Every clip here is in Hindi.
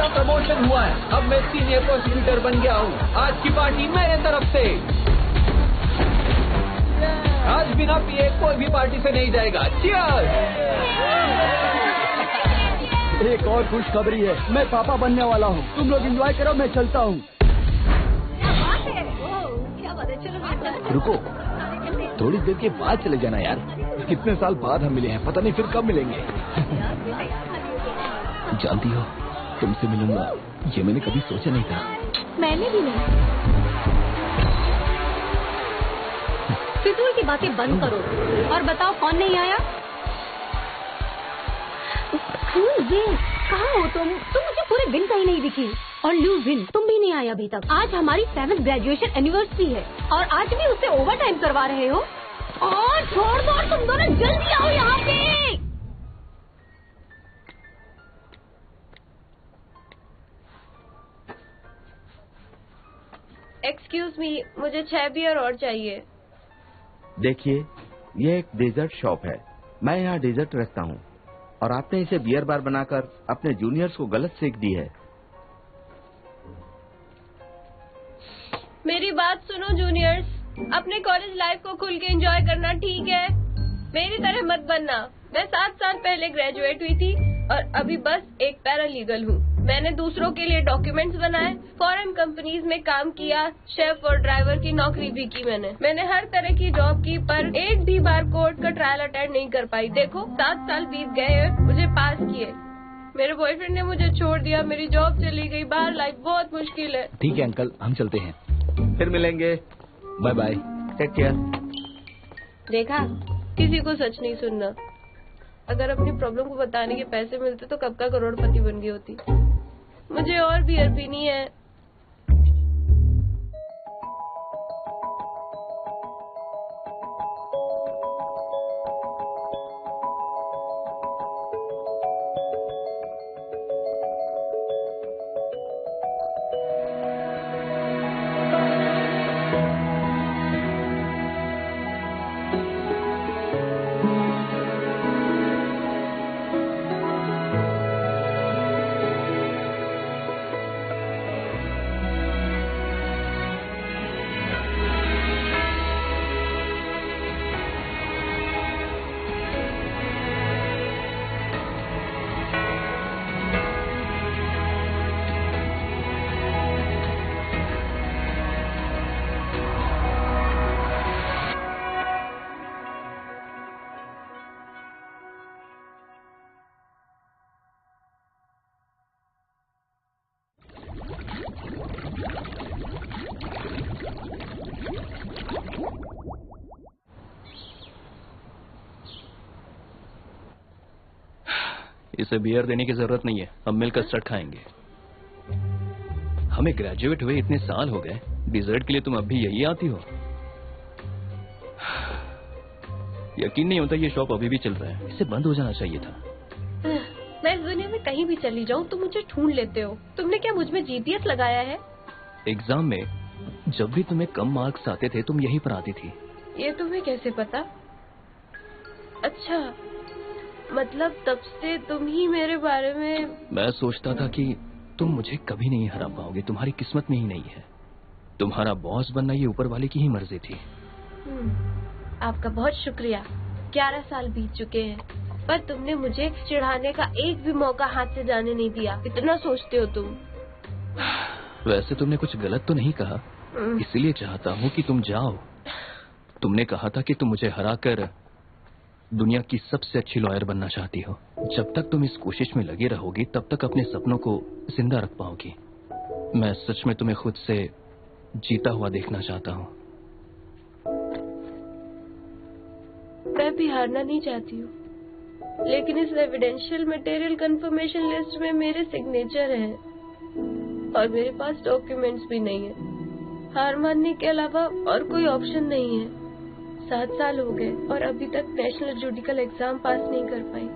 मेरा प्रमोशन हुआ है, अब मैं सीनियर प्रोसिक्यूटर बन गया हूँ। आज की पार्टी मेरे तरफ से। आज बिना पिए कोई भी पार्टी से नहीं जाएगा। चीयर्स। एक और खुशखबरी है, मैं पापा बनने वाला हूँ। तुम लोग एंजॉय करो, मैं चलता हूँ। रुको, थोड़ी देर के बाद चले जाना यार। कितने साल बाद हम मिले हैं, पता नहीं फिर कब मिलेंगे। जानती हो, तुमसे मिलूंगा ये मैंने कभी सोचा नहीं था। मैंने भी नहीं। फिजूल की बातें बंद करो और बताओ कौन नहीं आया। विन, कहाँ हो तुम? मुझे पूरे दिन कहीं नहीं दिखी। और ल्यू विन, तुम भी नहीं आए अभी तक। आज हमारी 7th ग्रेजुएशन एनिवर्सरी है और आज भी उससे ओवर टाइम करवा रहे हो। और छोड़ दो, तुम दोनों जल्दी आओ यहाँ पे। एक्सक्यूज मी, मुझे 6 बियर और चाहिए। देखिए, ये एक डेजर्ट शॉप है। मैं यहाँ डेजर्ट रखता हूँ और आपने इसे बियर बार बनाकर अपने जूनियर्स को गलत सीख दी है। मेरी बात सुनो जूनियर्स, अपने कॉलेज लाइफ को खुल के एंजॉय करना ठीक है, मेरी तरह मत बनना। मैं 7 साल पहले ग्रेजुएट हुई थी और अभी बस एक पैरालीगल हूँ। मैंने दूसरों के लिए डॉक्यूमेंट्स बनाए, फॉरेन कंपनीज में काम किया, शेफ और ड्राइवर की नौकरी भी की। मैंने हर तरह की जॉब की, पर एक भी बार कोर्ट का ट्रायल अटेंड नहीं कर पाई। देखो 7 साल बीत गए, मुझे पास किए। मेरे बॉयफ्रेंड ने मुझे छोड़ दिया, मेरी जॉब चली गई, बाहर लाइफ बहुत मुश्किल है। ठीक है अंकल, हम चलते हैं। फिर मिलेंगे। Bye bye, take care. देखा, किसी को सच नहीं सुनना। अगर अपनी प्रॉब्लम को बताने के पैसे मिलते तो कब का करोड़पति बन गई होती। मुझे और बियर पीनी है। इसे बियर देने की जरूरत नहीं है, हम मिलकर कस्टर्ड खाएंगे। हमें ग्रेजुएट हुए इतने साल हो गए, डिजर्ट के लिए तुम अब भी यही आती हो? यकीन नहीं होता ये शॉप अभी भी चल रहा है, इसे बंद हो जाना चाहिए था। मैं इस दुनिया में कहीं भी चली जाऊं तुम मुझे ढूंढ लेते हो। तुमने क्या मुझ में जीपीएस लगाया है? एग्जाम में जब भी तुम्हें कम मार्क्स आते थे तुम यहीं पर आती थी। ये तुम्हें कैसे पता? अच्छा, मतलब तब से तुम ही मेरे बारे में। मैं सोचता था कि तुम मुझे कभी नहीं हरा पाओगे, तुम्हारी किस्मत में ही नहीं है। तुम्हारा बॉस बनना ये ऊपर वाले की ही मर्जी थी। आपका बहुत शुक्रिया। 11 साल बीत चुके हैं, पर तुमने मुझे चिढ़ाने का एक भी मौका हाथ से जाने नहीं दिया। इतना सोचते हो तुम। वैसे तुमने कुछ गलत तो नहीं कहा, इसलिए चाहता हूँ कि तुम जाओ। तुमने कहा था कि तुम मुझे हराकर दुनिया की सबसे अच्छी लॉयर बनना चाहती हो। जब तक तुम इस कोशिश में लगी रहोगी तब तक अपने सपनों को जिंदा रख पाओगी। मैं सच में तुम्हें खुद से जीता हुआ देखना चाहता हूँ। मैं भी हारना नहीं चाहती हूँ, लेकिन इस एविडेंशियल मटेरियल कंफर्मेशन लिस्ट में मेरे सिग्नेचर हैं और मेरे पास डॉक्यूमेंट्स भी नहीं है। हार मानने के अलावा और कोई ऑप्शन नहीं है। 7 साल हो गए और अभी तक नेशनल जुडिकल एग्जाम पास नहीं कर पाई,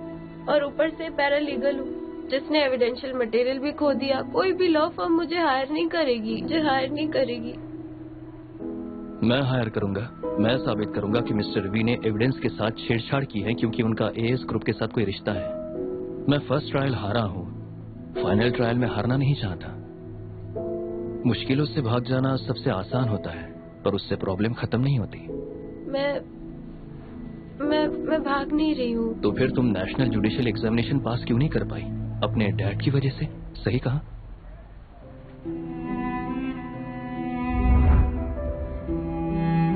और ऊपर से पैरालीगल हूँ जिसने एविडेंशियल मटेरियल भी खो दिया। कोई भी लॉ फर्म मुझे हायर नहीं करेगी। मैं हायर करूंगा। मैं साबित करूंगा कि मिस्टर रवि ने एविडेंस के साथ छेड़छाड़ की है, क्योंकि उनका एएस ग्रुप के साथ कोई रिश्ता है। मैं फर्स्ट ट्रायल हारा हूँ, फाइनल ट्रायल में हारना नहीं चाहता। मुश्किलों से भाग जाना सबसे आसान होता है, पर उससे प्रॉब्लम खत्म नहीं होती। मैं भाग नहीं रही हूँ। तो फिर तुम नेशनल जुडिशियल एग्जामिनेशन पास क्यों नहीं कर पाई? अपने डैड की वजह से? सही कहा।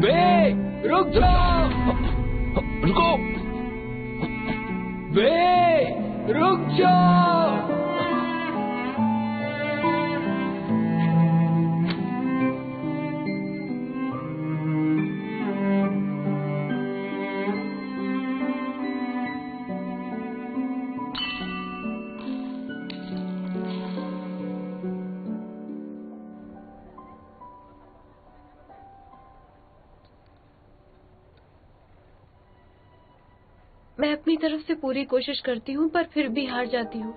बे, रुक जाओ। रुको। बे, रुक जाओ। मैं अपनी तरफ से पूरी कोशिश करती हूँ, पर फिर भी हार जाती हूँ।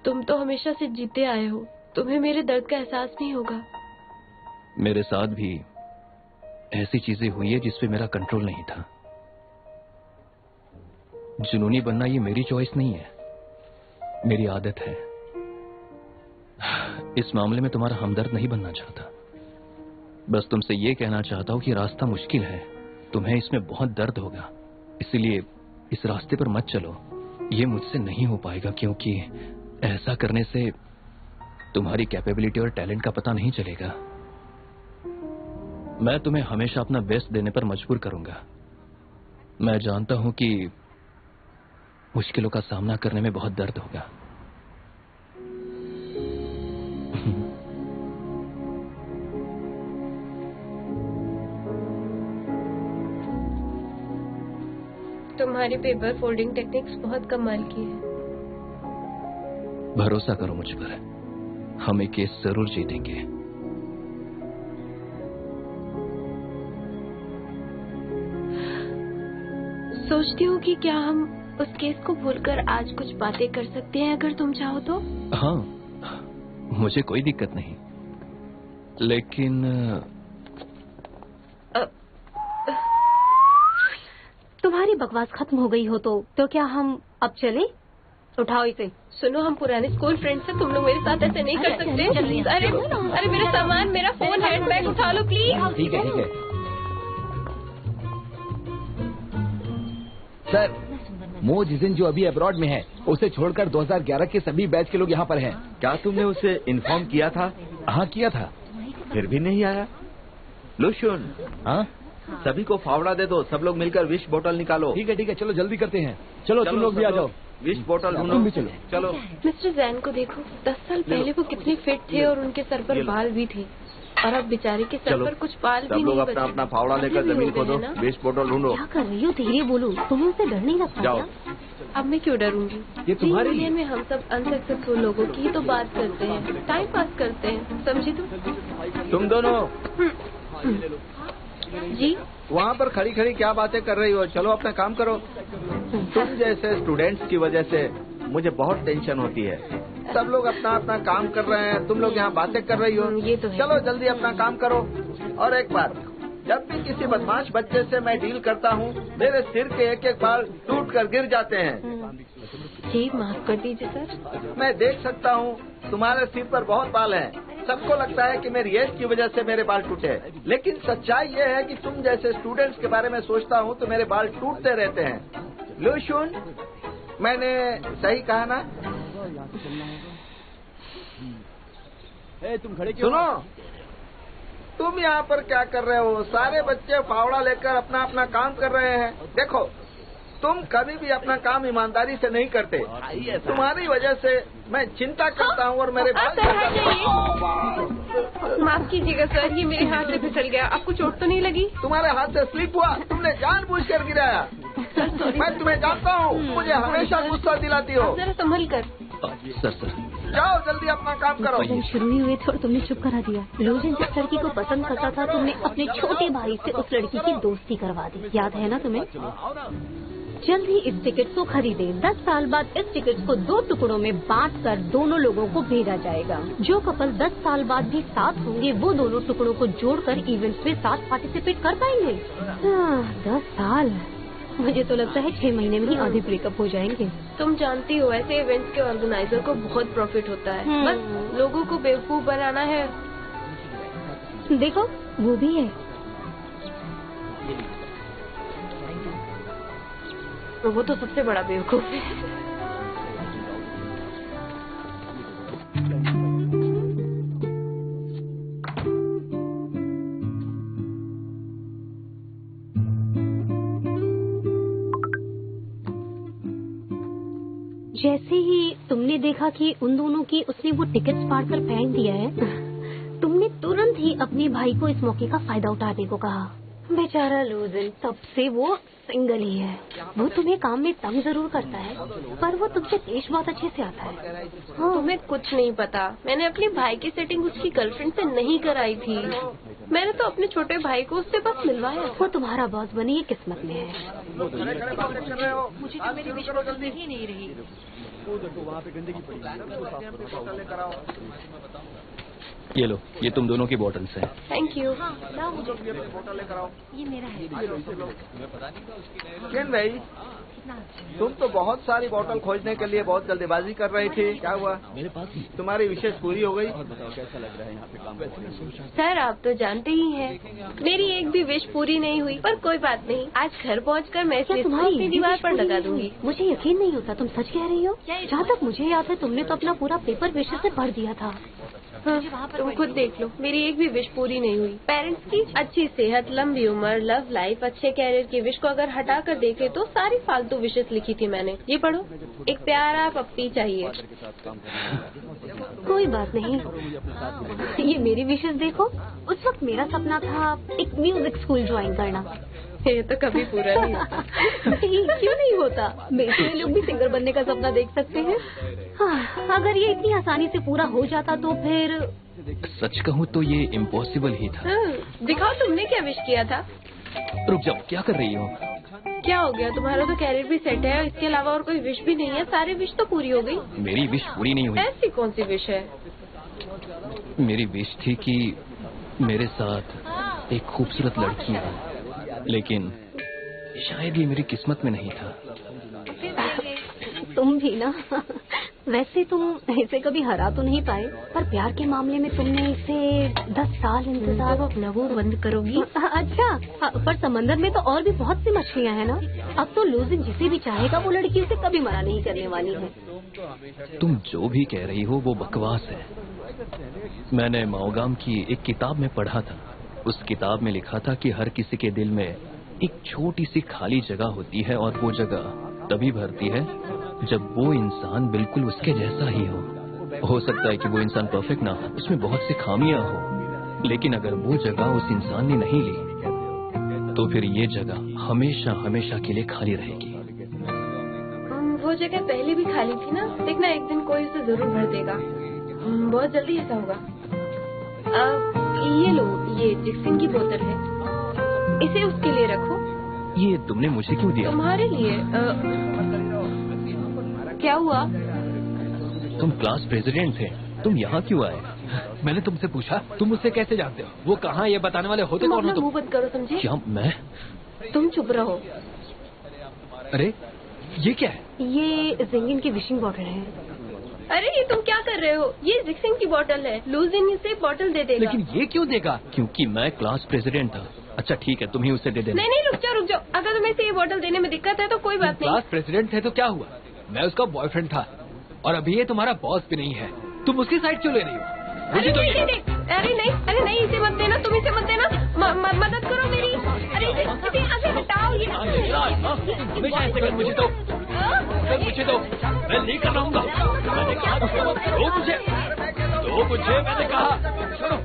तुम तो हमेशा से जीते आए हो, तुम्हें मेरे दर्द का एहसास नहीं होगा। मेरे साथ भी ऐसी चीजें हुई है जिस पे मेरा कंट्रोल नहीं था। जुनूनी बनना ये मेरी चॉइस नहीं है, मेरी आदत है। इस मामले में तुम्हारा हमदर्द नहीं बनना चाहता, बस तुमसे ये कहना चाहता हूँ कि रास्ता मुश्किल है, तुम्हें इसमें बहुत दर्द होगा, इसलिए इस रास्ते पर मत चलो। ये मुझसे नहीं हो पाएगा, क्योंकि ऐसा करने से तुम्हारी कैपेबिलिटी और टैलेंट का पता नहीं चलेगा। मैं तुम्हें हमेशा अपना बेस्ट देने पर मजबूर करूंगा। मैं जानता हूं कि मुश्किलों का सामना करने में बहुत दर्द होगा। तुम्हारी पेपर फोल्डिंग टेक्निक्स बहुत कमाल की है। भरोसा करो मुझ पर, हम ये केस जरूर जीतेंगे। सोचती हूँ कि क्या हम उस केस को भूलकर आज कुछ बातें कर सकते हैं, अगर तुम चाहो तो। हाँ, मुझे कोई दिक्कत नहीं, लेकिन तुम्हारी बकवास खत्म हो गई हो तो क्या हम अब चले? उठाओ इसे। सुनो, हम पुराने स्कूल फ्रेंड्स हैं, तुम लोग मेरे साथ ऐसे नहीं कर सकते। अरे मेरा सामान, मेरा फोन, हैंडबैग उठा लो प्लीज। ठीक है ठीक है। सर, मो जिजिन जो अभी अब्रॉड में है, उसे छोड़कर 2011 के सभी बैच के लोग यहाँ पर हैं। क्या तुमने उसे इन्फॉर्म किया था? हाँ किया था। फिर भी नहीं आया। लुशुन, हाँ सभी को फावड़ा दे दो, सब लोग मिलकर विश बोतल निकालो। ठीक है, चलो जल्दी करते हैं। चलो तुम लोग भी आ जाओ, विश बोतल ढूंढो। भी चलो। मिस्टर जैन को देखो, 10 साल पहले वो कितने फिट थे और उनके सर पर बाल भी थे, और अब बेचारे के सर पर कुछ बाल भी नहीं बचे। सब लोग अपना अपना फावड़ा लेकर जमीन खोदो, विश बोतल ढूंढो। क्या कर रही हो? धीरे बोलो, तुम्हें उसे डर नहीं लगता? जाओ। अब मैं क्यों डरूंगी? ये तुम्हारे लिए में हम सब अनसक्सेसफुल लोगों की तो बात करते हैं, टाइम पास करते हैं, समझी तुम दोनों जी। वहाँ पर खड़ी खड़ी क्या बातें कर रही हो? चलो अपना काम करो। तुम जैसे स्टूडेंट्स की वजह से मुझे बहुत टेंशन होती है। सब लोग अपना अपना काम कर रहे हैं, तुम लोग यहाँ बातें कर रही हो। ये तो है। चलो जल्दी अपना काम करो। और एक बात, जब भी किसी बदमाश बच्चे से मैं डील करता हूँ, मेरे सिर के एक एक बाल टूट कर गिर जाते हैं। जी माफ कर दीजिए सर। मैं देख सकता हूँ तुम्हारे सिर पर बहुत बाल हैं। सबको लगता है कि मेरी एज की वजह से मेरे बाल टूटे, लेकिन सच्चाई ये है कि तुम जैसे स्टूडेंट्स के बारे में सोचता हूँ तो मेरे बाल टूटते रहते हैं। लुशुन, मैंने सही कहा ना? तुम खड़े क्यों? सुनो, तुम यहाँ पर क्या कर रहे हो? सारे बच्चे फावड़ा लेकर अपना अपना काम कर रहे हैं। देखो, तुम कभी भी अपना काम ईमानदारी से नहीं करते। तुम्हारी वजह से मैं चिंता करता हूँ और मेरे बाल माफ कीजिएगा सर, ये मेरे हाथ से फिसल गया। आपको चोट तो नहीं लगी? तुम्हारे हाथ से स्लिप हुआ, तुमने जानबूझकर गिराया। मैं तुम्हें जानता हूँ, मुझे हमेशा गुस्सा दिलाती हो। जरा संभल कर। सर जाओ जल्दी अपना काम करो। जब शुरू ही हुए थे और तुमने चुप करा दिया। लोजन जिस लड़की को पसंद करता था, तुमने अपने छोटे भाई से उस लड़की की दोस्ती करवा दी, याद है ना तुम्हें? जल्द ही इस टिकट को खरीदे। 10 साल बाद इस टिकट को 2 टुकड़ों में बांटकर दोनों लोगों को भेजा जाएगा। जो कपल 10 साल बाद भी साथ होंगे, वो दोनों टुकड़ों को जोड़कर इवेंट्स में साथ पार्टिसिपेट कर पाएंगे। 10 साल, मुझे तो लगता है 6 महीने में ही आधे ब्रेकअप हो जाएंगे। तुम जानती हो ऐसे इवेंट्स के ऑर्गेनाइजर को बहुत प्रॉफिट होता है। बस लोगों को बेवकूफ बनाना है। देखो वो भी है। वो तो सबसे बड़ा बेवकूफ है। जैसे ही तुमने देखा कि उन दोनों की उसने वो टिकट्स फाड़ कर फेंक दिया है, तुमने तुरंत ही अपने भाई को इस मौके का फायदा उठाने को कहा। बेचारा लूजर, तब से वो सिंगल ही है। वो तुम्हें काम में तंग जरूर करता है, पर वो तुमसे पेश बहुत अच्छे से आता है। हाँ। तुम्हें कुछ नहीं पता, मैंने अपने भाई की सेटिंग उसकी गर्लफ्रेंड से नहीं कराई थी। मैंने तो अपने छोटे भाई को उससे बस मिलवाया। वो तुम्हारा बॉस बनी ये किस्मत में है। मुझे तो मेरी विश बॉटल में ही नहीं रही। वहाँ पे गंदगी ये लो, ये तुम दोनों की बॉटल्स हैं। Thank you. ये मेरा है। किन भाई, तुम तो बहुत सारी बोतल खोजने के लिए बहुत जल्दीबाजी कर रही थी, क्या हुआ? मेरे पास ही। तुम्हारी विशेष पूरी हो गई? और बताओ कैसा लग रहा है यहाँ पे काम करके? सर आप तो जानते ही हैं, मेरी एक भी विश पूरी नहीं हुई, पर कोई बात नहीं, आज घर पहुंचकर मैं इसे अपनी दीवार पर लगा दूंगी। मुझे यकीन नहीं होता तुम सच कह रही हो। जहाँ तक मुझे याद है तुमने तो अपना पूरा पेपर विशेष से पढ़ दिया था। हाँ, तुम खुद देख लो, मेरी एक भी विश पूरी नहीं हुई। पेरेंट्स की अच्छी सेहत, लंबी उम्र, लव लाइफ, अच्छे कैरियर की विश को अगर हटा कर देखे तो सारी फालतू विशेष लिखी थी मैंने। ये पढ़ो, एक प्यारा पप्पी चाहिए। कोई बात नहीं, ये मेरी विशेष देखो। उस वक्त मेरा सपना था एक म्यूजिक स्कूल ज्वाइन करना। ये तो कभी पूरा नहीं होता। क्यों नहीं होता? मेरे लोग भी सिंगर बनने का सपना देख सकते हैं। हाँ, अगर ये इतनी आसानी से पूरा हो जाता तो फिर। सच कहूँ तो ये इम्पॉसिबल ही था। दिखाओ तुमने क्या विश किया था। रुक जाओ, क्या कर रही हो? क्या हो गया? तुम्हारा तो कैरियर भी सेट है, इसके अलावा और कोई विश भी नहीं है। सारी विश तो पूरी हो गई। मेरी विश पूरी नहीं हुई। ऐसी कौन सी विश है? मेरी विश थी कि मेरे साथ एक खूबसूरत लड़की है, लेकिन शायद ये मेरी किस्मत में नहीं था। तुम भी ना। वैसे तुम इसे कभी हरा तो नहीं पाए, पर प्यार के मामले में तुमने इसे 10 साल इंतजार। अपना वो बंद करोगी? अच्छा, पर समंदर में तो और भी बहुत सी मछलियाँ हैं ना। अब तो लूजिंग जिसे भी चाहेगा वो लड़की उसे कभी मना नहीं करने वाली है। तुम जो भी कह रही हो वो बकवास है। मैंने माओगाम की एक किताब में पढ़ा था। उस किताब में लिखा था कि हर किसी के दिल में एक छोटी सी खाली जगह होती है, और वो जगह तभी भरती है जब वो इंसान बिल्कुल उसके जैसा ही हो सकता है कि वो इंसान परफेक्ट ना हो, उसमें बहुत सी खामियां हो, लेकिन अगर वो जगह उस इंसान ने नहीं ली तो फिर ये जगह हमेशा हमेशा के लिए खाली रहेगी। वो जगह पहले भी खाली थी ना, देखना एक दिन कोई उसे जरूर भर देगा। बहुत जल्दी ऐसा होगा। ये लो, ये जिक्सिन की बोतल है, इसे उसके लिए रखो। ये तुमने मुझे क्यों दिया? तुम्हारे लिए। क्या हुआ? तुम क्लास प्रेसिडेंट थे, तुम यहाँ क्यों आए? मैंने तुमसे पूछा तुम मुझसे कैसे जानते हो? वो कहाँ ये बताने वाले होते कौन हो तुम? मुंह बंद करो, समझे? क्या मैं? तुम चुप रहो। अरे ये क्या है? ये जिंगिन की विशिंग बॉटल है। अरे ये तुम क्या कर रहे हो? ये जिक्सिन की बोतल है, लूजिन इसे बोतल दे देगा। लेकिन ये क्यों देगा? क्योंकि मैं क्लास प्रेसिडेंट था। अच्छा ठीक है, तुम ही उसे दे देना। नहीं, रुक जाओ। अगर तुम्हें इसे ये बोतल देने में दिक्कत है तो कोई बात नहीं। क्लास प्रेसिडेंट थे तो क्या हुआ? मैं उसका बॉयफ्रेंड था, और अभी ये तुम्हारा बॉस भी नहीं है। तुम उसकी साइड क्यों ले रही हो? अरे नहीं, इसे मत देना, तुम इसे मत देना। मदद करो मेरी। अरे इसे हटाओ। ये हमेशा ऐसे कर। मुझे तो मैं नहीं कर रहूंगा। मैंने कहा तो मुझे मैंने कहा छोड़ो।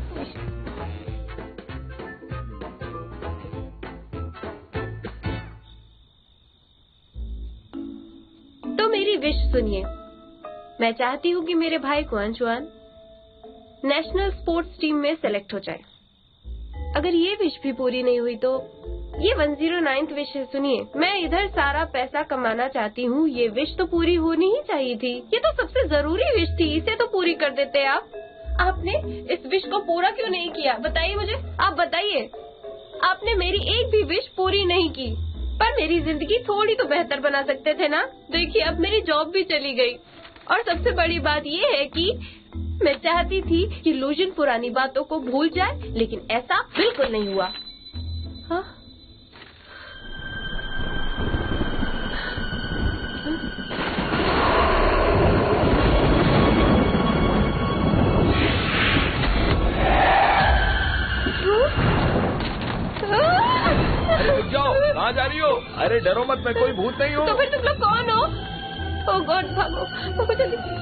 तो मेरी विश सुनिए। मैं चाहती हूँ कि मेरे भाई कुआनचुआन नेशनल स्पोर्ट्स टीम में सेलेक्ट हो जाए। अगर ये विश भी पूरी नहीं हुई तो ये 109th विश है। सुनिए, मैं इधर सारा पैसा कमाना चाहती हूँ। ये विश तो पूरी होनी ही चाहिए थी। ये तो सबसे जरूरी विश थी, इसे तो पूरी कर देते आप। आपने इस विश को पूरा क्यों नहीं किया? बताइए मुझे, आप बताइए। आपने मेरी एक भी विश पूरी नहीं की। पर मेरी जिंदगी थोड़ी तो बेहतर बना सकते थे ना। देखिए अब मेरी जॉब भी चली गई और सबसे बड़ी बात ये है कि मैं चाहती थी कि लूजन पुरानी बातों को भूल जाए, लेकिन ऐसा बिल्कुल नहीं हुआ। हाँ? अरे रुक जाओ, कहाँ जा रही हो? अरे डरो मत, मैं कोई भूत नहीं हूँ। तो फिर तुम लोग कौन हो? ओह गॉड, भागो भागो जल्दी।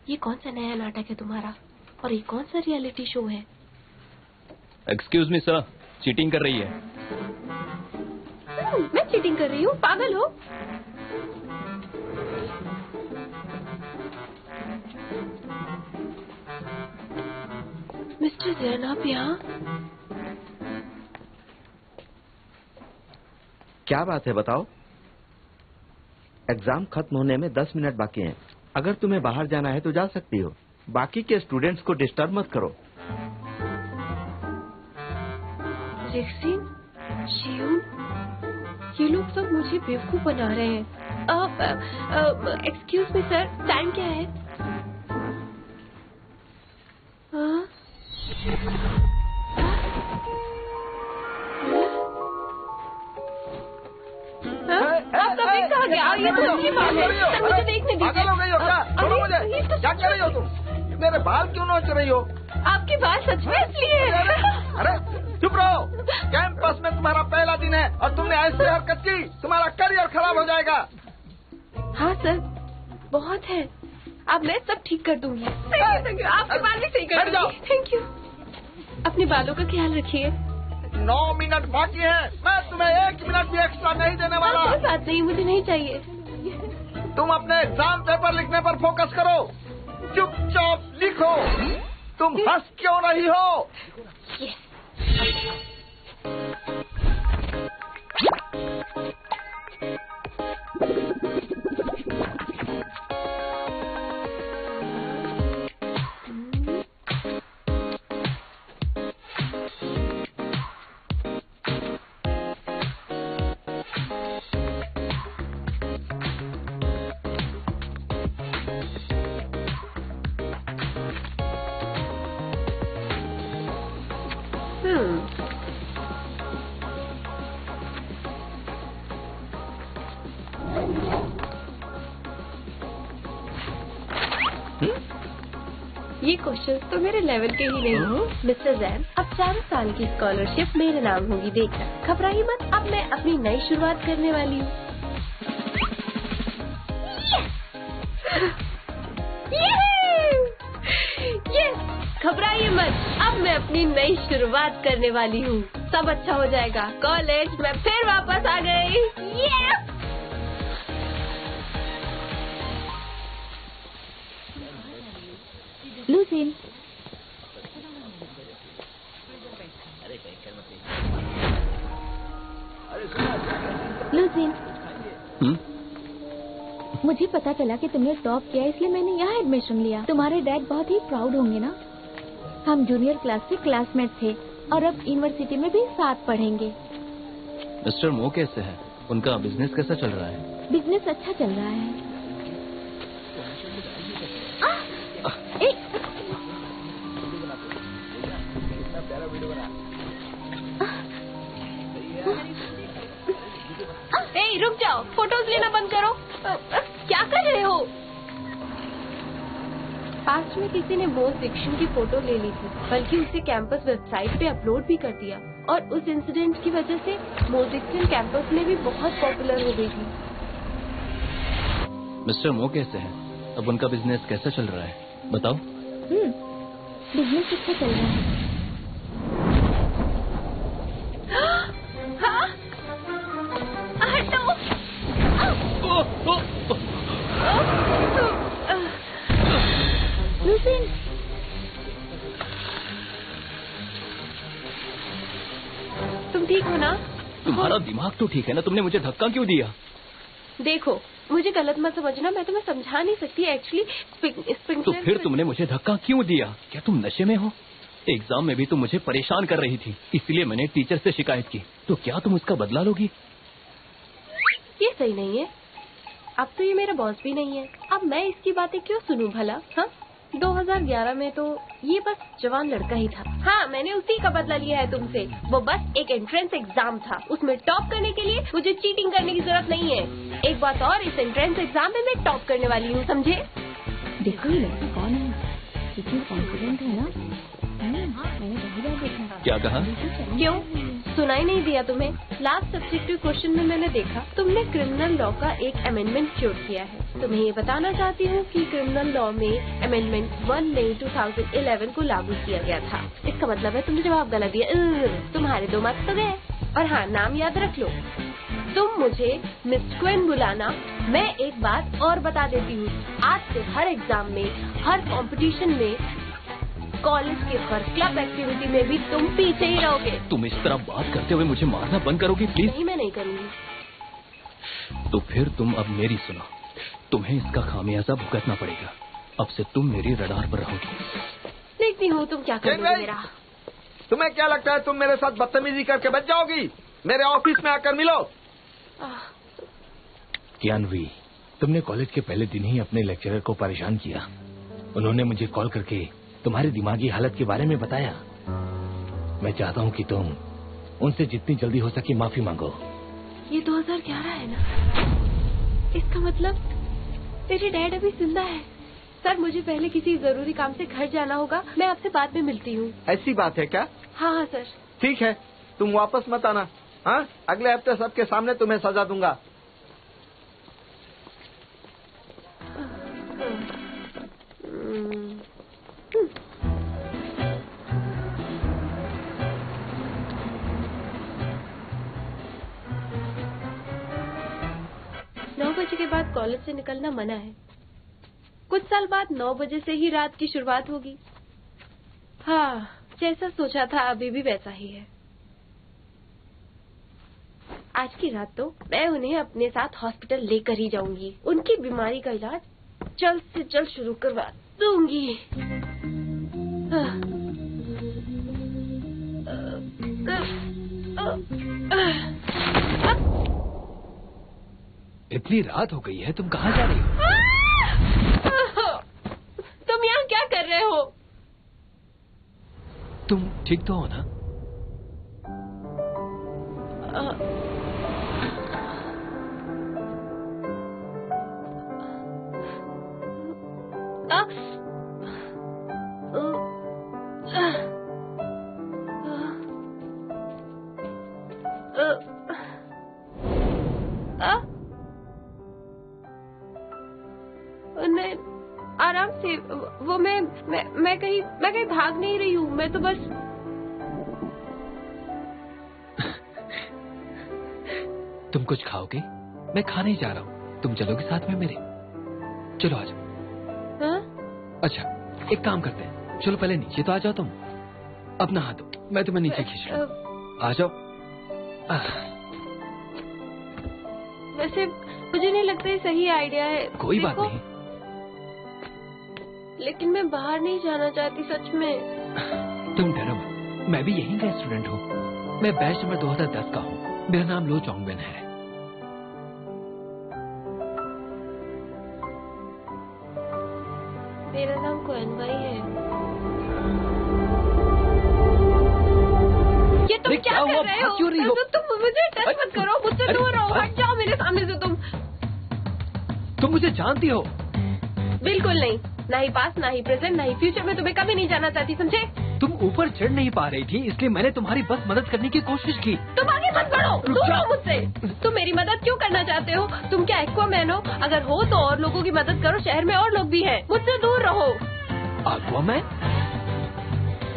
ये कौन सा नया नाटक है तुम्हारा? और ये कौन सा रियलिटी शो है? एक्सक्यूज मी सर, चीटिंग कर रही है। मैं चीटिंग कर रही हूँ? पागल हो? मिस्टर जैन, आप यहाँ? क्या बात है बताओ। एग्जाम खत्म होने में 10 मिनट बाकी हैं। अगर तुम्हें बाहर जाना है तो जा सकती हो। बाकी के स्टूडेंट्स को डिस्टर्ब मत करो। रेक्सिन, शियून, ये लोग सब मुझे बेवकूफ बना रहे हैं। एक्सक्यूज मी सर, टाइम क्या है? आप कभी कहाँ गया? ये तो अच्छी बात है। सर मुझे देखने दीजिए। पागल हो गई हो क्या? छोड़ो मुझे। क्या कर रही हो तुम? मेरे बाल क्यों नोच रही हो? आपके बाल सच में इसलिए? अरे चुप रहो। कैंपस में तुम्हारा पहला दिन है और तुमने ऐसी हरकत की, तुम्हारा करियर खराब हो जाएगा। हाँ सर, बहुत है। अब मैं सब ठीक कर दूंगी। Thank you. आपके बाल भी सही कर दूंगी। Thank you. अपने बालों का ख्याल रखिए। 9 मिनट बाकी है। मैं तुम्हें 1 मिनट भी एक्स्ट्रा नहीं देने वाला। कोई बात नहीं, मुझे नहीं चाहिए। तुम अपने एग्जाम पेपर लिखने पर फोकस करो। चुपचाप लिखो। तुम हंस क्यों रही हो? ये क्वेश्चन तो मेरे लेवल के ही नहीं। मिस्टर जैन, अब 4 साल की स्कॉलरशिप मेरे नाम होगी, देखना। घबराइए मत, अब मैं अपनी नई शुरुआत करने वाली हूँ। घबराइए मत, अब मैं अपनी नई शुरुआत करने वाली हूँ। सब अच्छा हो जाएगा। कॉलेज मैं फिर वापस आ गई। यस! लूसीन, लूसीन, मुझे पता चला कि तुमने टॉप किया, इसलिए मैंने यहाँ एडमिशन लिया। तुम्हारे डैड बहुत ही प्राउड होंगे ना। हम जूनियर क्लास से क्लासमेट थे और अब यूनिवर्सिटी में भी साथ पढ़ेंगे। मिस्टर मो कैसे हैं? उनका बिजनेस कैसा चल रहा है? बिजनेस अच्छा चल रहा है। रुक जाओ, फोटोज लेना बंद करो। क्या कर रहे हो? पास्ट में किसी ने मोज डिक्शन की फोटो ले ली थी, बल्कि उसे कैंपस वेबसाइट पे अपलोड भी कर दिया, और उस इंसिडेंट की वजह से मोज डिक्शन कैंपस में भी बहुत पॉपुलर हो गई थी। मिस्टर मो कैसे हैं? अब उनका बिजनेस कैसा चल रहा है, बताओ। बिजनेस अच्छा चल रहा है। हाँ? हटो! लूसीन, तुम ठीक हो ना? तुम्हारा दिमाग तो ठीक है ना? तुमने मुझे धक्का क्यों दिया? देखो, मुझे गलत मत समझना, मैं तुम्हें समझा नहीं सकती एक्चुअली। तो फिर तुमने मुझे धक्का क्यों दिया? क्या तुम नशे में हो? एग्जाम में भी तुम मुझे परेशान कर रही थी, इसलिए मैंने टीचर से शिकायत की। तो क्या तुम उसका बदला लोगी? ये सही नहीं है। अब तो ये मेरा बॉस भी नहीं है, अब मैं इसकी बातें क्यों सुनूं भला? हाँ, 2011 में तो ये बस जवान लड़का ही था। हाँ, मैंने उसी का बदला लिया है तुमसे। वो बस एक एंट्रेंस एग्जाम था, उसमें टॉप करने के लिए मुझे चीटिंग करने की जरूरत नहीं है। एक बात और, इस एंट्रेंस एग्जाम में मैं टॉप करने वाली हूँ, समझे? देखो ये लड़की कौन है, कितनी कॉन्फिडेंट है ना। मैंने बहुत बार देखा। क्या कहा? क्यों, सुनाई नहीं दिया तुम्हें? लास्ट सब्जेक्टिव क्वेश्चन में मैंने देखा तुमने क्रिमिनल लॉ का एक अमेंडमेंट जोड़ किया है। तुम्हें ये बताना चाहती हूँ कि क्रिमिनल लॉ में अमेंडमेंट 1 मई 2011 को लागू किया गया था। इसका मतलब है तुमने जवाब गलत दिया। तुम्हारे 2 मार्क्स तो गए। और हाँ, नाम याद रख लो, तुम मुझे मिस क्वीन बुलाना। मैं एक बात और बता देती हूँ, आज से हर एग्जाम में, हर कंपटीशन में, कॉलेज के हर क्लब एक्टिविटी में भी तुम पीछे ही रहोगे। तुम इस तरह बात करते हुए मुझे मारना बंद करोगी प्लीज? नहीं, मैं नहीं करूँगी। तो फिर तुम अब मेरी सुनो, तुम्हें इसका खामियाजा भुगतना पड़ेगा। अब से तुम मेरी रडार पर रहोगी। देखती हूँ तुम क्या करोगे मेरा। तुम्हें क्या लगता है तुम मेरे साथ बदतमीजी करके बच जाओगी? मेरे ऑफिस में आकर मिलो। ज्ञानवी, तुमने कॉलेज के पहले दिन ही अपने लेक्चरर को परेशान किया। उन्होंने मुझे कॉल करके तुम्हारी दिमागी हालत के बारे में बताया। मैं चाहता हूँ कि तुम उनसे जितनी जल्दी हो सके माफी मांगो। ये 2011 है ना? इसका मतलब तेरे डैड अभी जिंदा है। सर, मुझे पहले किसी जरूरी काम से घर जाना होगा, मैं आपसे बाद में मिलती हूँ। ऐसी बात है क्या? हाँ हाँ सर। ठीक है, तुम वापस मत आना। हाँ, अगले हफ्ते सबके सामने तुम्हें सजा दूंगा। के बाद कॉलेज से निकलना मना है। कुछ साल बाद 9 बजे से ही रात की शुरुआत होगी। हाँ, जैसा सोचा था अभी भी वैसा ही है। आज की रात तो मैं उन्हें अपने साथ हॉस्पिटल लेकर ही जाऊंगी। उनकी बीमारी का इलाज जल्द से जल्द शुरू करवा दूंगी। इतनी रात हो गई है, तुम कहाँ जा रही हो? तुम यहाँ क्या कर रहे हो? तुम ठीक तो हो ना? नहीं, आराम से। वो मैं कहीं भाग नहीं रही हूँ। मैं तो बस तुम कुछ खाओगे? मैं खाने ही जा रहा हूँ, तुम चलोगे साथ में मेरे? चलो आ जाओ। हाँ? अच्छा एक काम करते हैं, चलो पहले नीचे तो आ जाओ तुम। अब नहा दो, मैं तुम्हें नीचे खींच रहा हूँ। आ जाओ। वैसे मुझे नहीं लगता ये सही आइडिया है। कोई बात नहीं। लेकिन मैं बाहर नहीं जाना चाहती सच में। तुम डरो मत, मैं भी यहीं का स्टूडेंट हूँ। मैं बैच नंबर 2010 का हूँ। मेरा नाम लो चोंगवेन है। मेरा नाम कोएन भाई है। ये तुम क्या कर रहे हो? क्यों रही हो? तुम मुझे टच मत करो, मुझसे दूर रहो, हट जाओ मेरे सामने से। तुम मुझे जानती हो? बिल्कुल नहीं, ना ही पास्ट, ना ही प्रेजेंट, ना ही फ्यूचर में तुम्हें कभी नहीं जाना चाहती, समझे? तुम ऊपर चढ़ नहीं पा रही थी, इसलिए मैंने तुम्हारी बस मदद करने की कोशिश की। तुम आगे मत बढ़ो, दूर रहो मुझसे। तुम मेरी मदद क्यों करना चाहते हो? तुम क्या एक्वामैन हो? अगर हो तो और लोगों की मदद करो, शहर में और लोग भी हैं। मुझसे दूर रहो। एक्वामैन?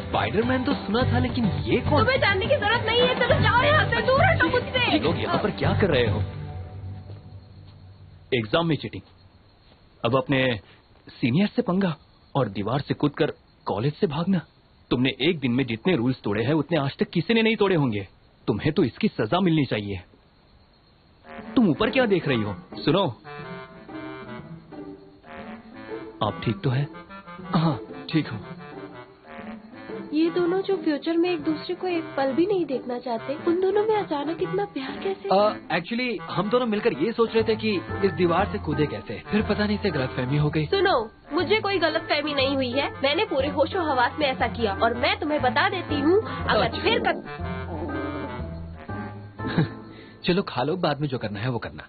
स्पाइडरमैन तो सुना था, लेकिन ये कौन? तुम्हें जानने की जरूरत नहीं है, चलो जाओ यहाँ से, दूर हटो मुझसे। ये लोग यहाँ पर क्या कर रहे हो? एग्जाम में चीटिंग, अब अपने सीनियर से पंगा और दीवार से कूदकर कॉलेज से भागना। तुमने एक दिन में जितने रूल्स तोड़े हैं उतने आज तक किसी ने नहीं तोड़े होंगे। तुम्हें तो इसकी सजा मिलनी चाहिए। तुम ऊपर क्या देख रही हो? सुनो, आप ठीक तो है? हाँ ठीक हूँ। ये दोनों जो फ्यूचर में एक दूसरे को एक पल भी नहीं देखना चाहते, उन दोनों में अचानक इतना प्यार कैसे? एक्चुअली हम दोनों मिलकर ये सोच रहे थे कि इस दीवार से कूदे कैसे, फिर पता नहीं से गलतफहमी हो गई। सुनो, मुझे कोई गलतफहमी नहीं हुई है। मैंने पूरे होशो हवास में ऐसा किया और मैं तुम्हें बता देती हूँ, अगर फिर चलो खा लो, बाद में जो करना है वो करना।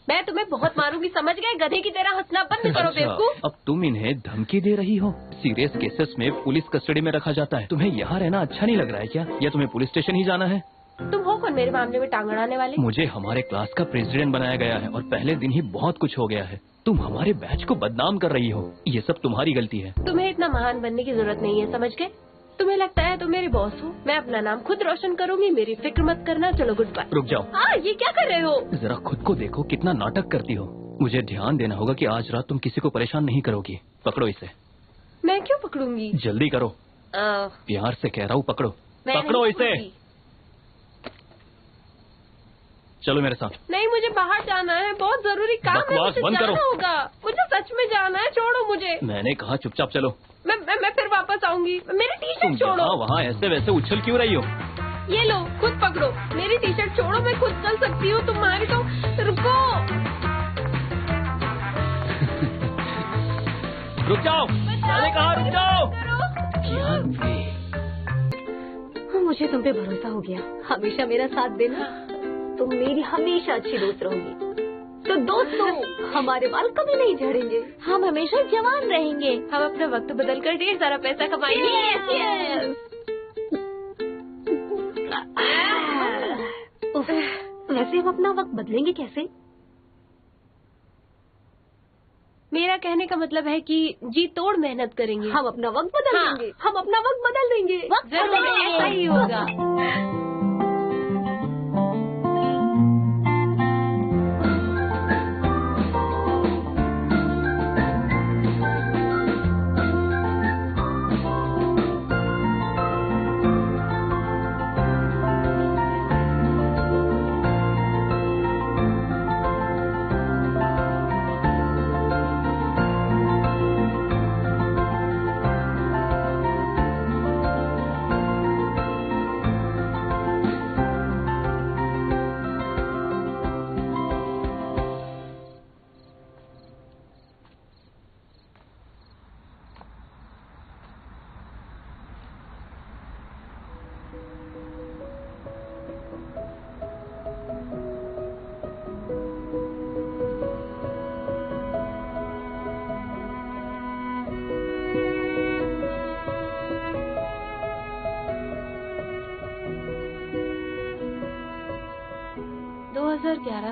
मैं तुम्हें बहुत मारूंगी, समझ गए? गधे की तरह हंसना बंद करो बेवकूफ। अब तुम इन्हें धमकी दे रही हो? सीरियस केसेस में पुलिस कस्टडी में रखा जाता है। तुम्हें यहाँ रहना अच्छा नहीं लग रहा है क्या? या तुम्हें पुलिस स्टेशन ही जाना है? तुम हो कौन मेरे मामले में टांग अड़ाने वाले? मुझे हमारे क्लास का प्रेसिडेंट बनाया गया है और पहले दिन ही बहुत कुछ हो गया है। तुम हमारे बैच को बदनाम कर रही हो, ये सब तुम्हारी गलती है। तुम्हें इतना महान बनने की जरूरत नहीं है, समझ गए? तुम्हें लगता है तुम मेरे बॉस हो? मैं अपना नाम खुद रोशन करूंगी, मेरी फिक्र मत करना। चलो गुड बाय। रुक जाओ। हाँ, ये क्या कर रहे हो? जरा खुद को देखो, कितना नाटक करती हो। मुझे ध्यान देना होगा कि आज रात तुम किसी को परेशान नहीं करोगी। पकड़ो इसे। मैं क्यों पकड़ूंगी? जल्दी करो। प्यार से कह रहा हूँ, पकड़ो। पकड़ो इसे। चलो मेरे साथ। नहीं, मुझे बाहर जाना है, बहुत जरूरी काम है, मुझे जाना होगा। मुझे सच में जाना है, छोड़ो मुझे। मैंने कहा चुपचाप चलो। मैं फिर वापस आऊंगी। मेरी टी शर्ट छोड़ो। वहाँ ऐसे वैसे उछल क्यों रही हो? ये लो, खुद पकड़ो। मेरी टी शर्ट छोड़ो, मैं खुद चल सकती हूँ, तुम्हारी तो। रुको। रुक जाओ, मैंने कहा रुक जाओ। मुझे तुम पे भरोसा हो गया, हमेशा मेरा साथ देना। तुम मेरी हमेशा अच्छी दोस्त रहोगी। तो दोस्तों, हमारे बाल कभी नहीं झड़ेंगे, हम हमेशा जवान रहेंगे। हम अपना वक्त बदल कर ढेर सारा पैसा कमाएंगे। वैसे हम अपना वक्त बदलेंगे कैसे? मेरा कहने का मतलब है कि जी तोड़ मेहनत करेंगे। हम अपना वक्त बदल देंगे। हम अपना वक्त बदल देंगे। जरूर ऐसा ही होगा।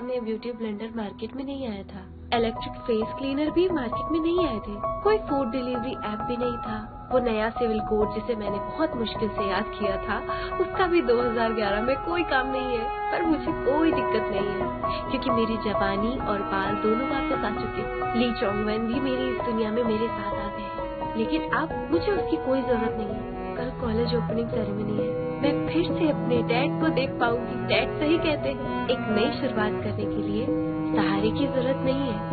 में ब्यूटी ब्लेंडर मार्केट में नहीं आया था, इलेक्ट्रिक फेस क्लीनर भी मार्केट में नहीं आए थे, कोई फूड डिलीवरी ऐप भी नहीं था। वो नया सिविल कोड जिसे मैंने बहुत मुश्किल से याद किया था, उसका भी 2011 में कोई काम नहीं है। पर मुझे कोई दिक्कत नहीं है, क्योंकि मेरी जवानी और बाल दोनों वापस आ चुके। ली चोंग वेन भी मेरी इस दुनिया में मेरे साथ आ गए हैं, लेकिन अब मुझे उसकी कोई जरूरत नहीं है। कल कॉलेज ओपनिंग सेरेमनी है, मैं फिर से अपने डैड को देख पाऊंगी। डैड सही कहते हैं, एक नई शुरुआत करने के लिए सहारे की जरूरत नहीं है।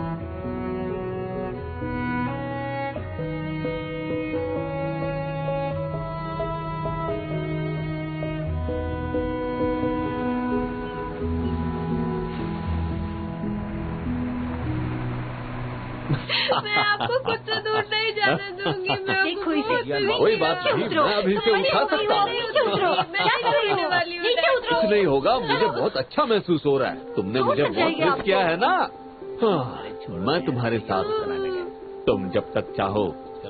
मैं आपको खुद से दूर नहीं जाने दूंगी। कोई बात नहीं, मैं अभी से उठा सकता हूँ। कुछ नहीं होगा, मुझे बहुत अच्छा महसूस हो रहा है। तुमने मुझे बहुत मिस किया है ना। हाँ, मैं तुम्हारे साथ तुम जब तक चाहो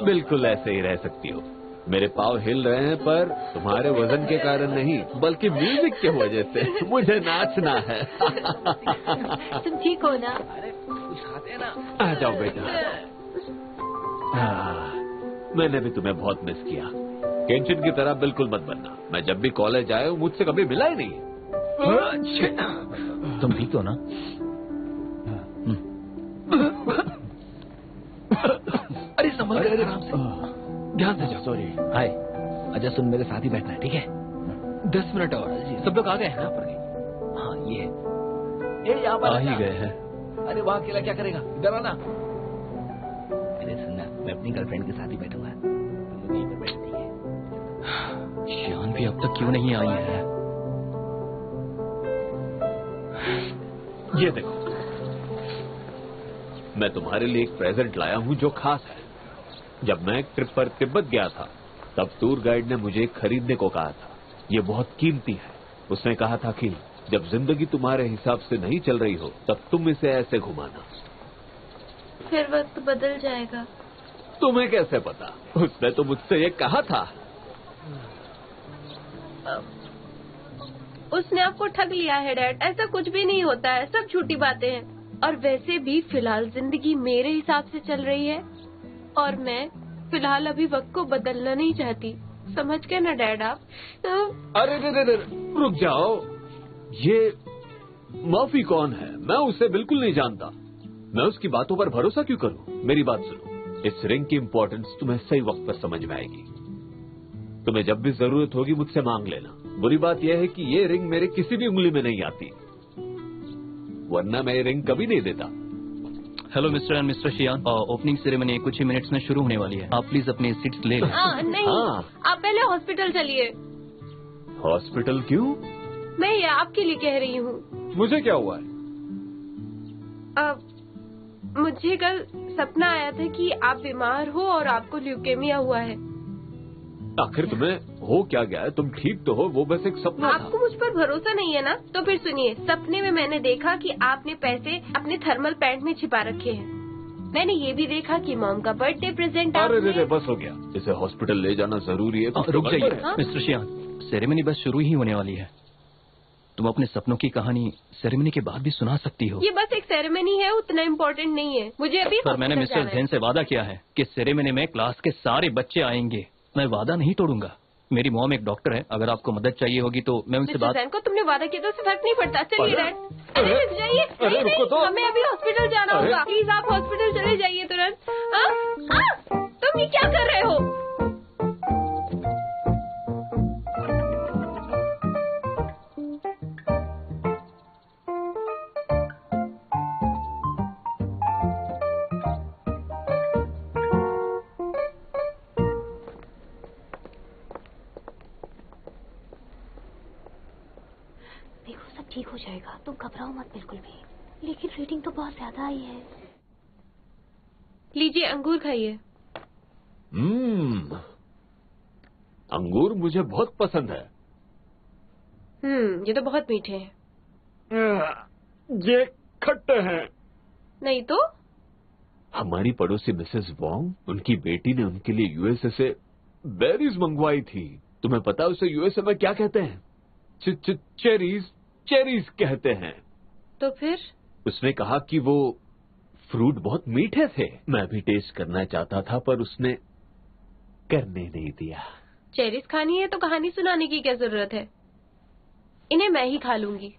बिल्कुल ऐसे ही रह सकती हो। मेरे पाँव हिल रहे हैं, पर तुम्हारे वजन के कारण नहीं, बल्कि म्यूजिक के वजह से। मुझे नाचना है। तुम ठीक हो ना? आ जाओ बेटा। मैंने भी तुम्हें बहुत मिस किया। केंचन की तरह बिल्कुल मत बनना। मैं जब भी कॉलेज आया हूँ मुझसे कभी मिला ही नहीं। तुम ठीक हो ना? अरे संभल कर, आराम से, ध्यान से जाओ। सॉरी। हाय, अच्छा सुन, मेरे साथ ही बैठना है, ठीक है? 10 मिनट और। सब लोग आ गए हैं ना? पर हाँ, ये यहाँ पर आ ही गए हैं। अरे वहाँ अकेला क्या करेगा? इधर आना। अरे सुनना, मैं अपनी गर्लफ्रेंड के साथ ही बैठूंगा, तुम यहीं पर बैठ, ठीक है? शियान भी अब तक क्यों नहीं आई है? ये देखो, मैं तुम्हारे लिए एक प्रेजेंट लाया हूँ जो खास है। जब मैं एक ट्रिप पर तिब्बत गया था, तब टूर गाइड ने मुझे खरीदने को कहा था। ये बहुत कीमती है। उसने कहा था कि जब जिंदगी तुम्हारे हिसाब से नहीं चल रही हो, तब तुम इसे ऐसे घुमाना। फिर वक्त बदल जाएगा। तुम्हें कैसे पता? उसने तो मुझसे ये कहा था। उसने आपको ठग लिया है डैड। ऐसा कुछ भी नहीं होता है, सब झूठी बातें हैं। और वैसे भी फिलहाल जिंदगी मेरे हिसाब से चल रही है, और मैं फिलहाल अभी वक्त को बदलना नहीं चाहती। समझ गए ना डैड आप? अरे रुक जाओ। ये मर्फी कौन है? मैं उसे बिल्कुल नहीं जानता। मैं उसकी बातों पर भरोसा क्यों करूं? मेरी बात सुनो, इस रिंग की इम्पोर्टेंस तुम्हें सही वक्त पर समझ में आएगी। तुम्हें जब भी जरूरत होगी मुझसे मांग लेना। बुरी बात यह है कि ये रिंग मेरे किसी भी उंगली में नहीं आती, वरना मैं ये रिंग कभी नहीं देता। Hello mister and mister Xian, opening ceremony कुछ ही मिनट्स में शुरू होने वाली है। आप प्लीज अपनी सीट्स ले लें। नहीं, आप पहले हॉस्पिटल चलिए। हॉस्पिटल क्यों? मैं ये आपके लिए कह रही हूँ। मुझे क्या हुआ है? मुझे कल सपना आया था कि आप बीमार हो और आपको ल्यूकेमिया हुआ है। आखिर तुम्हें हो क्या गया है? तुम ठीक तो हो? वो बस एक सपना था। आपको मुझ पर भरोसा नहीं है ना? तो फिर सुनिए, सपने में मैंने देखा कि आपने पैसे अपने थर्मल पैंट में छिपा रखे हैं। मैंने ये भी देखा कि मॉम का बर्थडे प्रेजेंट अरे बस हो गया। इसे हॉस्पिटल ले जाना जरूरी है। रुक जाइए मिस्टर शियान, सेरेमनी बस शुरू ही होने वाली है। तुम अपने सपनों की कहानी सेरेमनी के बाद भी सुना सकती हो। ये बस एक सेरेमनी है, उतना इम्पोर्टेंट नहीं है। मुझे अभी पर मैंने मिस्टर जैन से वादा किया है कि सेरेमनी में क्लास के सारे बच्चे आएंगे। मैं वादा नहीं तोड़ूंगा। मेरी मॉम एक डॉक्टर है, अगर आपको मदद चाहिए होगी तो मैं उनसे बात। को तुमने वादा किया तो उससे फर्क नहीं पड़ता। चलिए डैड, जाइए। हमें अभी हॉस्पिटल जाना होगा। प्लीज आप हॉस्पिटल चले जाइए तुरंत। तुम ये क्या कर रहे हो? ठीक हो जाएगा, तुम घबराओ मत बिल्कुल भी। लेकिन रीडिंग तो बहुत ज्यादा आई है। लीजिए, अंगूर खाइए। अंगूर मुझे बहुत पसंद है। ये तो बहुत मीठे हैं। ये खट्टे हैं। नहीं तो? हमारी पड़ोसी मिसेस वोंग, उनकी बेटी ने उनके लिए यूएसए से बेरीज मंगवाई थी। तुम्हें पता है उसे यूएसए में क्या कहते हैं? चेरीज कहते हैं। तो फिर उसने कहा कि वो फ्रूट बहुत मीठे थे। मैं भी टेस्ट करना चाहता था पर उसने करने नहीं दिया। चेरीज खानी है तो कहानी सुनाने की क्या जरूरत है? इन्हें मैं ही खा लूंगी।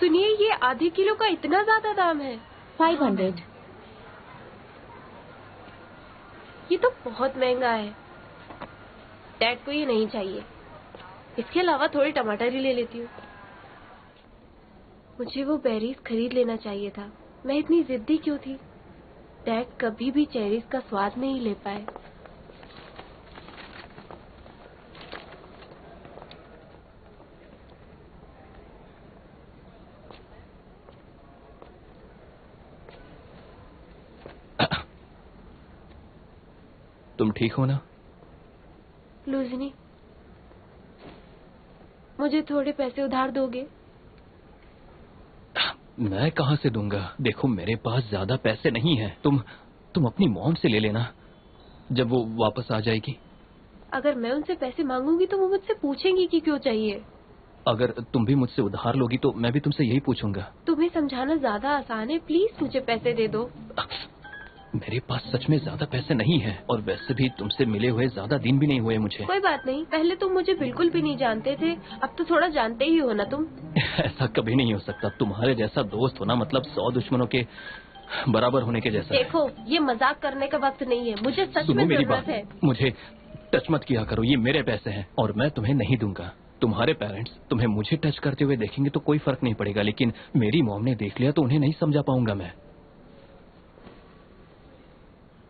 सुनिए, ये आधे किलो का इतना ज्यादा दाम है। 500। ये तो बहुत महंगा है। डैड को ये नहीं चाहिए। इसके अलावा थोड़े टमाटर ही ले लेती हूँ। मुझे वो बेरीज खरीद लेना चाहिए था। मैं इतनी जिद्दी क्यों थी? डैड कभी भी चेरीज का स्वाद नहीं ले पाए। तुम ठीक हो ना? लूजनी, मुझे थोड़े पैसे उधार दोगे? मैं कहाँ से दूंगा? देखो मेरे पास ज्यादा पैसे नहीं हैं। तुम अपनी मॉम से ले लेना जब वो वापस आ जाएगी। अगर मैं उनसे पैसे मांगूंगी तो वो मुझसे पूछेंगी कि क्यों चाहिए। अगर तुम भी मुझसे उधार लोगी तो मैं भी तुमसे यही पूछूंगा। तुम्हें समझाना ज्यादा आसान है। प्लीज मुझे पैसे दे दो। मेरे पास सच में ज्यादा पैसे नहीं हैं और वैसे भी तुमसे मिले हुए ज्यादा दिन भी नहीं हुए मुझे। कोई बात नहीं, पहले तुम मुझे बिल्कुल भी नहीं जानते थे, अब तो थोड़ा जानते ही हो ना तुम। ऐसा कभी नहीं हो सकता। तुम्हारे जैसा दोस्त होना मतलब 100 दुश्मनों के बराबर होने के जैसा। देखो, ये मजाक करने का वक्त नहीं है। मुझे सच में जरूरत है। मुझे टच मत किया करो, ये मेरे पैसे हैं और मैं तुम्हें नहीं दूंगा। तुम्हारे पेरेंट्स तुम्हें मुझे टच करते हुए देखेंगे तो कोई फर्क नहीं पड़ेगा, लेकिन मेरी मॉम ने देख लिया तो उन्हें नहीं समझा पाऊंगा मैं।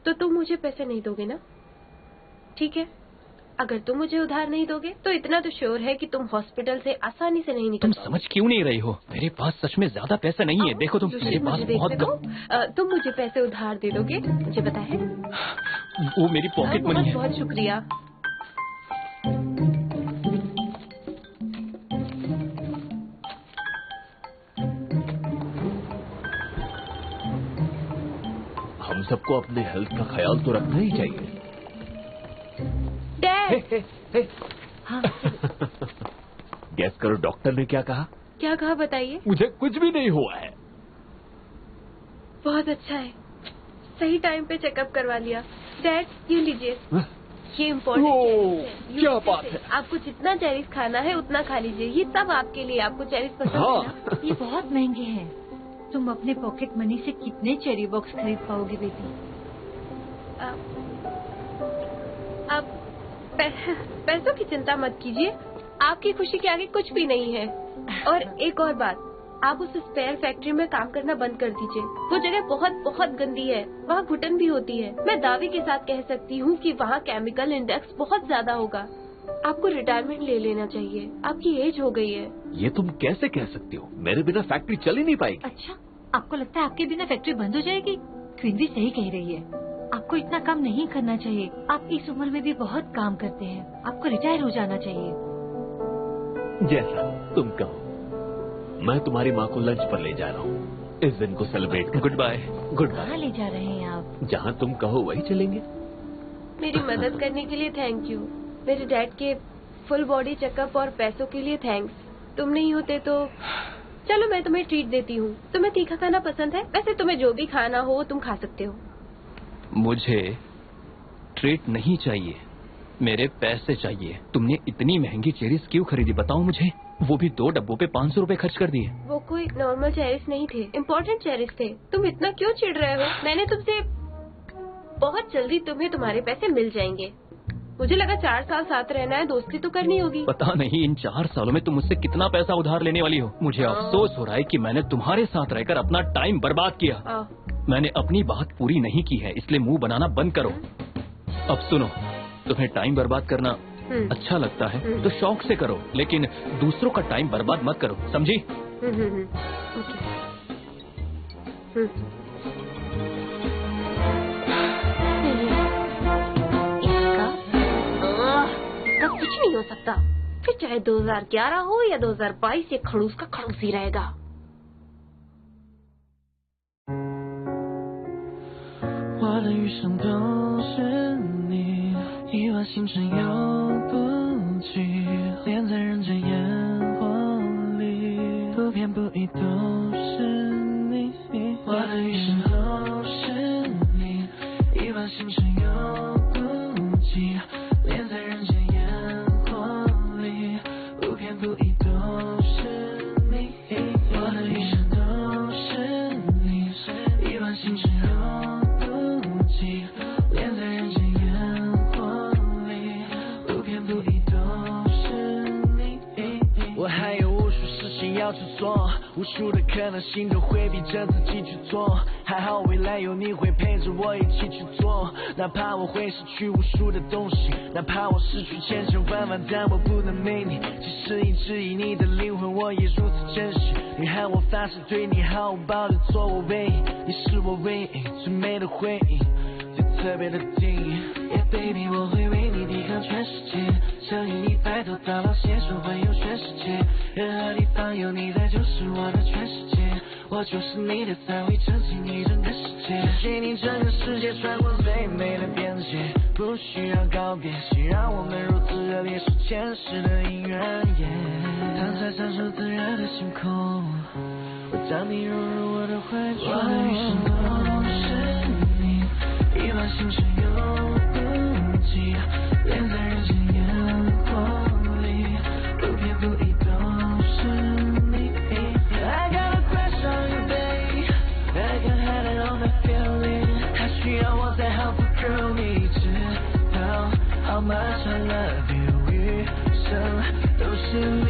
तो तुम मुझे पैसे नहीं दोगे ना? ठीक है, अगर तुम मुझे उधार नहीं दोगे तो इतना तो श्योर है कि तुम हॉस्पिटल से आसानी से नहीं निकल। तुम समझ क्यों नहीं रही हो? मेरे पास सच में ज्यादा पैसे नहीं है। देखो तुम, मेरे पास बहुत तुम मुझे पैसे उधार दे दोगे? मुझे पता है। वो मेरी पॉकेट मनी है। बहुत शुक्रिया। हम सबको अपने हेल्थ का ख्याल तो रखना ही चाहिए। डैड, हाँ। गैस करो डॉक्टर ने क्या कहा? क्या कहा बताइए? मुझे कुछ भी नहीं हुआ है। बहुत अच्छा है, सही टाइम पे चेकअप करवा लिया। डैड, ये लीजिए, ये इम्पोर्टेंट है। क्या बात है? आपको जितना चेरीज खाना है उतना खा लीजिए। ये सब आपके लिए। आपको चेरीज पसंद है ना? ये बहुत महंगे हैं। तुम अपने पॉकेट मनी से कितने चेरी बॉक्स खरीद पाओगी बेटी? आप पैसों की चिंता मत कीजिए। आपकी खुशी के आगे कुछ भी नहीं है। और एक और बात, आप उस स्पेयर फैक्ट्री में काम करना बंद कर दीजिए। वो जगह बहुत बहुत गंदी है। वहाँ घुटन भी होती है। मैं दावे के साथ कह सकती हूँ कि वहाँ केमिकल इंडेक्स बहुत ज्यादा होगा। आपको रिटायरमेंट ले लेना चाहिए। आपकी एज हो गई है। ये तुम कैसे कह सकती हो? मेरे बिना फैक्ट्री चल ही नहीं पाएगी। अच्छा, आपको लगता है आपके बिना फैक्ट्री बंद हो जाएगी? क्वीन भी सही कह रही है। आपको इतना काम नहीं करना चाहिए। आप इस उम्र में भी बहुत काम करते हैं। आपको रिटायर हो जाना चाहिए। जैसा तुम कहो। मैं तुम्हारी माँ को लंच पर ले जा रहा हूँ। इस दिन को सेलिब्रेट कर। Goodbye. Goodbye. कहाँ ले जा रहे हैं आप? जहाँ तुम कहो वही चलेंगे। मेरी मदद करने के लिए थैंक यू। मेरे डैड के फुल बॉडी चेकअप और पैसों के लिए थैंक्स। तुम नहीं होते तो चलो मैं तुम्हें ट्रीट देती हूँ। तुम्हें तीखा खाना पसंद है? वैसे तुम्हें जो भी खाना हो तुम खा सकते हो। मुझे ट्रीट नहीं चाहिए, मेरे पैसे चाहिए। तुमने इतनी महंगी चेरीज क्यों खरीदी बताओ मुझे? वो भी 2 डब्बों पे 500 रुपए खर्च कर दिए। वो कोई नॉर्मल चेरीज नहीं थे, इम्पोर्टेंट चेरीज थे। तुम इतना क्यों चिढ़ रहे हो? मैंने तुमसे बहुत जल्दी तुम्हें तुम्हारे पैसे मिल जाएंगे। मुझे लगा 4 साल साथ रहना है, दोस्ती तो करनी होगी। पता नहीं इन 4 सालों में तुम मुझसे कितना पैसा उधार लेने वाली हो। मुझे अफसोस हो रहा है कि मैंने तुम्हारे साथ रहकर अपना टाइम बर्बाद किया। मैंने अपनी बात पूरी नहीं की है, इसलिए मुंह बनाना बंद करो। अब सुनो, तुम्हें टाइम बर्बाद करना अच्छा लगता है तो शौक से करो, लेकिन दूसरों का टाइम बर्बाद मत करो, समझी? इसका कुछ नहीं हो सकता। फिर चाहे 2011 हो या 2022, ये खड़ूस का खड़ूस ही रहेगा।意外星辰又不聚，连在人偏不倚都是你，我的余生都是你，一往情深又不羁，恋在人间烟火里，不偏不倚都是你，我的余生都是你，一往情深又不羁，恋在人间烟火里，不偏不倚都是你。我还有无数事情要去做，无数的可能性都会逼着自己去做，还好未来有你会陪着我一起去做，哪怕我会失去无数的东西，哪怕我失去千千万万，但我不能没你，即使一直以你的灵魂我也如此珍惜，你和我发誓对你毫无保留做我唯一，你是我唯一最美的回忆，最特别的定义。Yeah baby 我会为你抵抗全世界，相信你白头到老携手环游全世界，任何地方有你在就是我的全世界，我就是你的菜，会撑起你整个世界，给你整个世界穿过最美的边界，不需要告别，谁让我们如此热烈，是前世的姻缘。当才享受自热的星空，我将你融入我的怀中，我的余生都是你，一往情深又不羁，恋在人间烟火里，不偏不倚都是你。I got a crush on you babe, I can hide it on that feeling， 还需要我再好 prove 你知道 how much I love you， 余生都是你。